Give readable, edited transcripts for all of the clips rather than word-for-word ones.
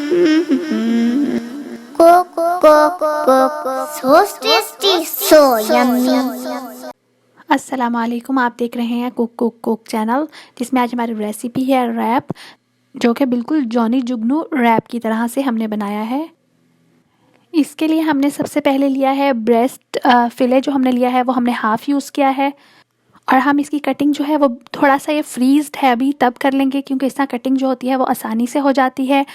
So tasty, so yummy. अस्सलाम वालेकुम। आप देख रहे हैं कुक कुक कुक चैनल, जिसमें आज हमारी रेसिपी है रैप, जो कि बिल्कुल जॉनी जुगनू रैप की तरह से हमने बनाया है। इसके लिए हमने सबसे पहले लिया है ब्रेस्ट फिले। जो हमने लिया है वो हमने हाफ़ यूज़ किया है, और हम इसकी कटिंग जो है वो थोड़ा सा ये फ्रीज्ड है, अभी तब कर लेंगे क्योंकि इस तरह कटिंग जो होती है वो आसानी से हो जाती है,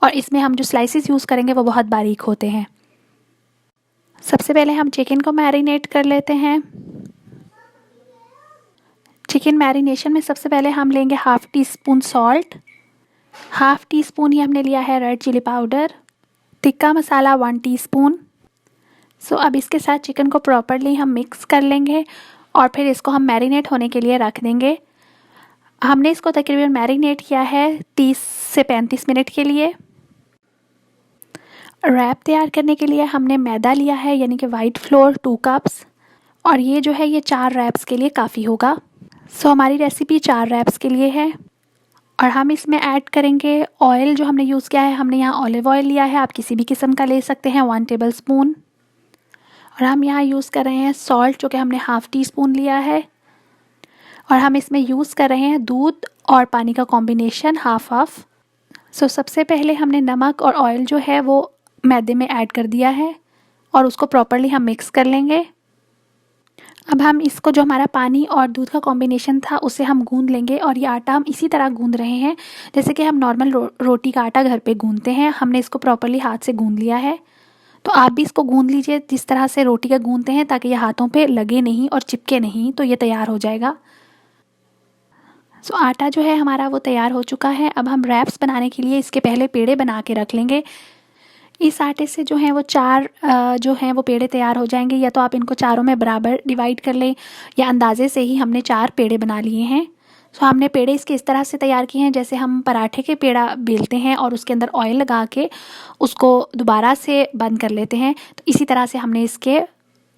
और इसमें हम जो स्लाइसेस यूज़ करेंगे वो बहुत बारीक होते हैं। सबसे पहले हम चिकन को मैरिनेट कर लेते हैं। चिकन मैरिनेशन में सबसे पहले हम लेंगे half teaspoon salt, half teaspoon ही हमने लिया है red chilli powder, tikka masala 1 teaspoon. So अब इसके साथ चिकन को प्रॉपरली हम मिक्स कर लेंगे और फिर इसको हम मैरिनेट होने के लिए रख देंगे। हमने इसको तकरीबन मैरिनेट किया है 30 से 35 मिनट के लिए। रैप तैयार करने के लिए हमने मैदा लिया है, यानी कि वाइट फ्लोर 2 कप्स, और ये जो है ये 4 रैप्स के लिए काफ़ी होगा। सो हमारी रेसिपी 4 रैप्स के लिए है। और हम इसमें ऐड करेंगे ऑयल। जो हमने यूज़ किया है, हमने यहाँ ऑलिव ऑयल लिया है, आप किसी भी किस्म का ले सकते हैं, 1 टेबल स्पून। और हम यहाँ यूज़ कर रहे हैं सॉल्ट, जो कि हमने हाफ़ टी स्पून लिया है। और हम इसमें यूज़ कर रहे हैं दूध और पानी का कॉम्बिनेशन हाफ़ हाफ़। सो सबसे पहले हमने नमक और ऑयल जो है वो मैदे में ऐड कर दिया है, और उसको प्रॉपरली हम मिक्स कर लेंगे। अब हम इसको, जो हमारा पानी और दूध का कॉम्बिनेशन था, उसे हम गूंद लेंगे। और ये आटा हम इसी तरह गूंद रहे हैं जैसे कि हम नॉर्मल रोटी का आटा घर पे गूंदते हैं। हमने इसको प्रॉपरली हाथ से गूंद लिया है, तो आप भी इसको गूंद लीजिए जिस तरह से रोटी का गूंदते हैं, ताकि ये हाथों पे लगे नहीं और चिपके नहीं, तो ये तैयार हो जाएगा। सो आटा जो है हमारा वो तैयार हो चुका है। अब हम रैप्स बनाने के लिए इसके पहले पेड़े बना के रख लेंगे। इस आटे से जो है वो 4 जो हैं वो पेड़े तैयार हो जाएंगे, या तो आप इनको चारों में बराबर डिवाइड कर लें, या अंदाजे से ही हमने 4 पेड़े बना लिए हैं। सो हमने पेड़े इसके इस तरह से तैयार किए हैं जैसे हम पराठे के पेड़ा बेलते हैं और उसके अंदर ऑयल लगा के उसको दोबारा से बंद कर लेते हैं, तो इसी तरह से हमने इसके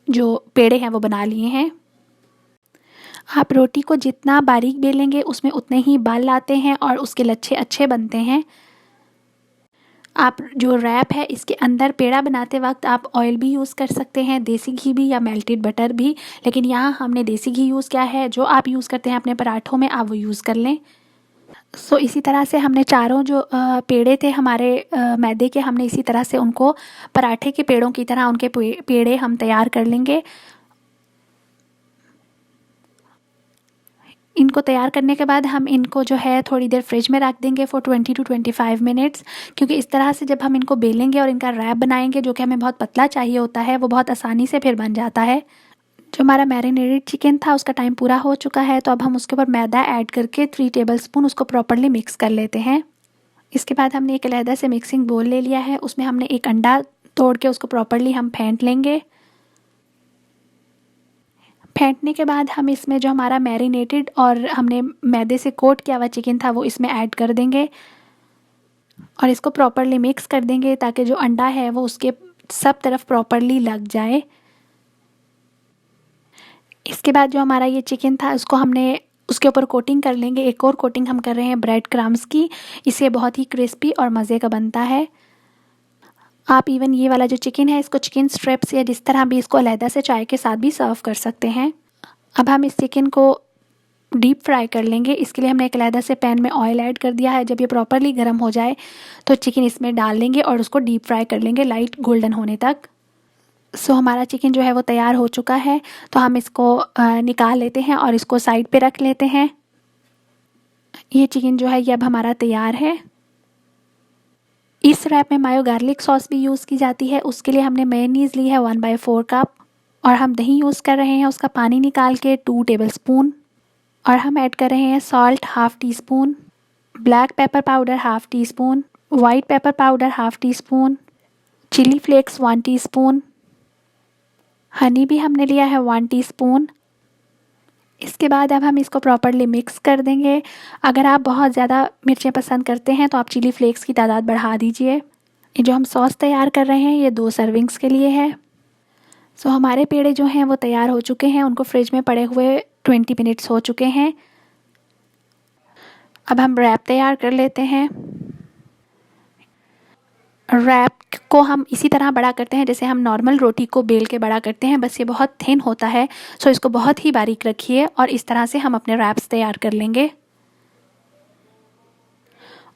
जो पेड़े हैं वो बना लिए हैं। आप रोटी को जितना बारीक बेलेंगे उसमें उतने ही बाल आते हैं और उसके लच्छे अच्छे बनते हैं। आप जो रैप है इसके अंदर पेड़ा बनाते वक्त आप ऑयल भी यूज़ कर सकते हैं, देसी घी भी या मेल्टेड बटर भी, लेकिन यहाँ हमने देसी घी यूज़ किया है। जो आप यूज़ करते हैं अपने पराठों में, आप वो यूज़ कर लें। सो इसी तरह से हमने चारों जो पेड़े थे हमारे मैदे के, हमने इसी तरह से उनको पराठे के पेड़ों की तरह उनके पेड़े हम तैयार कर लेंगे। इनको तैयार करने के बाद हम इनको जो है थोड़ी देर फ्रिज में रख देंगे फॉर 20 to 25 मिनट्स, क्योंकि इस तरह से जब हम इनको बेलेंगे और इनका रैप बनाएंगे, जो कि हमें बहुत पतला चाहिए होता है, वो बहुत आसानी से फिर बन जाता है। जो हमारा मैरिनेटेड चिकन था उसका टाइम पूरा हो चुका है, तो अब हम उसके ऊपर मैदा ऐड करके 3 टेबल स्पून उसको प्रॉपरली मिक्स कर लेते हैं। इसके बाद हमने एक अलहदा से मिक्सिंग बोल ले लिया है, उसमें हमने एक अंडा तोड़ के उसको प्रॉपरली हम फेंट लेंगे। फेंटने के बाद हम इसमें जो हमारा मैरिनेटेड और हमने मैदे से कोट किया हुआ चिकन था वो इसमें ऐड कर देंगे, और इसको प्रॉपरली मिक्स कर देंगे ताकि जो अंडा है वो उसके सब तरफ प्रॉपरली लग जाए। इसके बाद जो हमारा ये चिकन था उसको हमने उसके ऊपर कोटिंग कर लेंगे। एक और कोटिंग हम कर रहे हैं ब्रेड क्रम्स की, इससे बहुत ही क्रिस्पी और मज़े का बनता है। आप इवन ये वाला जो चिकन है इसको चिकन स्ट्रिप्स या जिस तरह भी इसको अलहदा से चाय के साथ भी सर्व कर सकते हैं। अब हम इस चिकन को डीप फ्राई कर लेंगे। इसके लिए हमने एक अलहदा से पैन में ऑयल ऐड कर दिया है। जब ये प्रॉपरली गर्म हो जाए तो चिकन इसमें डाल लेंगे और उसको डीप फ्राई कर लेंगे लाइट गोल्डन होने तक। सो हमारा चिकन जो है वो तैयार हो चुका है, तो हम इसको निकाल लेते हैं और इसको साइड पे रख लेते हैं। ये चिकन जो है ये अब हमारा तैयार है। इस रैप में मायो गार्लिक सॉस भी यूज़ की जाती है। उसके लिए हमने मेयोनीज़ ली है 1/4 कप, और हम दही यूज़ कर रहे हैं उसका पानी निकाल के 2 टेबल स्पून। और हम ऐड कर रहे हैं salt half teaspoon, black pepper powder half teaspoon, white pepper powder half teaspoon, chilli flakes 1 teaspoon, honey भी हमने लिया है 1 टीस्पून। इसके बाद अब हम इसको प्रॉपरली मिक्स कर देंगे। अगर आप बहुत ज़्यादा मिर्चें पसंद करते हैं तो आप चिली फ्लेक्स की तादाद बढ़ा दीजिए। ये जो हम सॉस तैयार कर रहे हैं ये 2 सर्विंग्स के लिए है। सो हमारे पेड़े जो हैं वो तैयार हो चुके हैं, उनको फ्रिज में पड़े हुए 20 मिनट्स हो चुके हैं। अब हम रैप तैयार कर लेते हैं। रैप को हम इसी तरह बड़ा करते हैं जैसे हम नॉर्मल रोटी को बेल के बड़ा करते हैं, बस ये बहुत थिन होता है। सो इसको बहुत ही बारीक रखिए और इस तरह से हम अपने रैप्स तैयार कर लेंगे।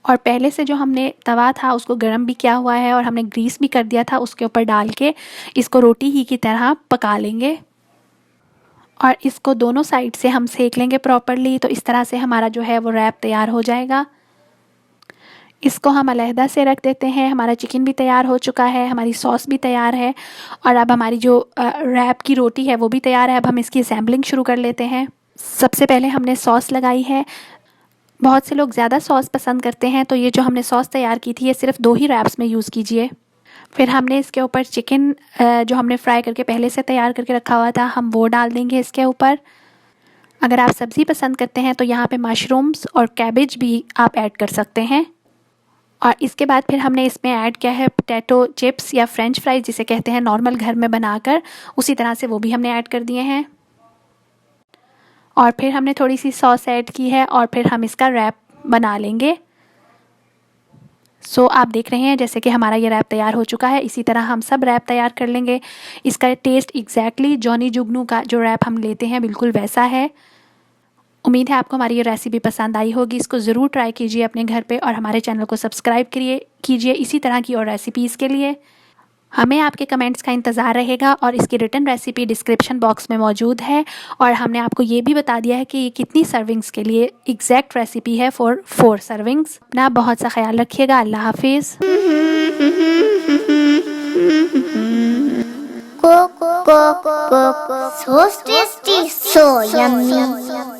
और पहले से जो हमने तवा था उसको गर्म भी किया हुआ है और हमने ग्रीस भी कर दिया था, उसके ऊपर डाल के इसको रोटी ही की तरह पका लेंगे और इसको दोनों साइड से हम सेक लेंगे प्रॉपरली। तो इस तरह से हमारा जो है वो रैप तैयार हो जाएगा। इसको हम अलहदा से रख देते हैं। हमारा चिकन भी तैयार हो चुका है, हमारी सॉस भी तैयार है और अब हमारी जो रैप की रोटी है वो भी तैयार है। अब हम इसकी असेंबलिंग शुरू कर लेते हैं। सबसे पहले हमने सॉस लगाई है। बहुत से लोग ज़्यादा सॉस पसंद करते हैं, तो ये जो हमने सॉस तैयार की थी ये सिर्फ 2 ही रैप्स में यूज़ कीजिए। फिर हमने इसके ऊपर चिकन जो हमने फ्राई करके पहले से तैयार करके रखा हुआ था हम वो डाल देंगे इसके ऊपर। अगर आप सब्ज़ी पसंद करते हैं तो यहाँ पे मशरूम्स और कैबेज भी आप ऐड कर सकते हैं। और इसके बाद फिर हमने इसमें ऐड किया है पोटैटो चिप्स या फ्रेंच फ्राइज जिसे कहते हैं नॉर्मल घर में बनाकर, उसी तरह से वो भी हमने ऐड कर दिए हैं। और फिर हमने थोड़ी सी सॉस ऐड की है और फिर हम इसका रैप बना लेंगे। सो आप देख रहे हैं जैसे कि हमारा ये रैप तैयार हो चुका है। इसी तरह हम सब रैप तैयार कर लेंगे। इसका टेस्ट एग्जैक्टली जॉनी जुगनू का जो रैप हम लेते हैं बिल्कुल वैसा है। उम्मीद है आपको हमारी ये रेसिपी पसंद आई होगी। इसको ज़रूर ट्राई कीजिए अपने घर पे और हमारे चैनल को सब्सक्राइब कीजिए इसी तरह की और रेसिपीज़ के लिए। हमें आपके कमेंट्स का इंतज़ार रहेगा और इसकी रिटन रेसिपी डिस्क्रिप्शन बॉक्स में मौजूद है। और हमने आपको ये भी बता दिया है कि ये कितनी सर्विंग्स के लिए एग्जैक्ट रेसिपी है फॉर 4 सर्विंग्स। अपना बहुत सा ख्याल रखिएगा। अल्लाह हाफिज़। Cook, so tasty, so yummy.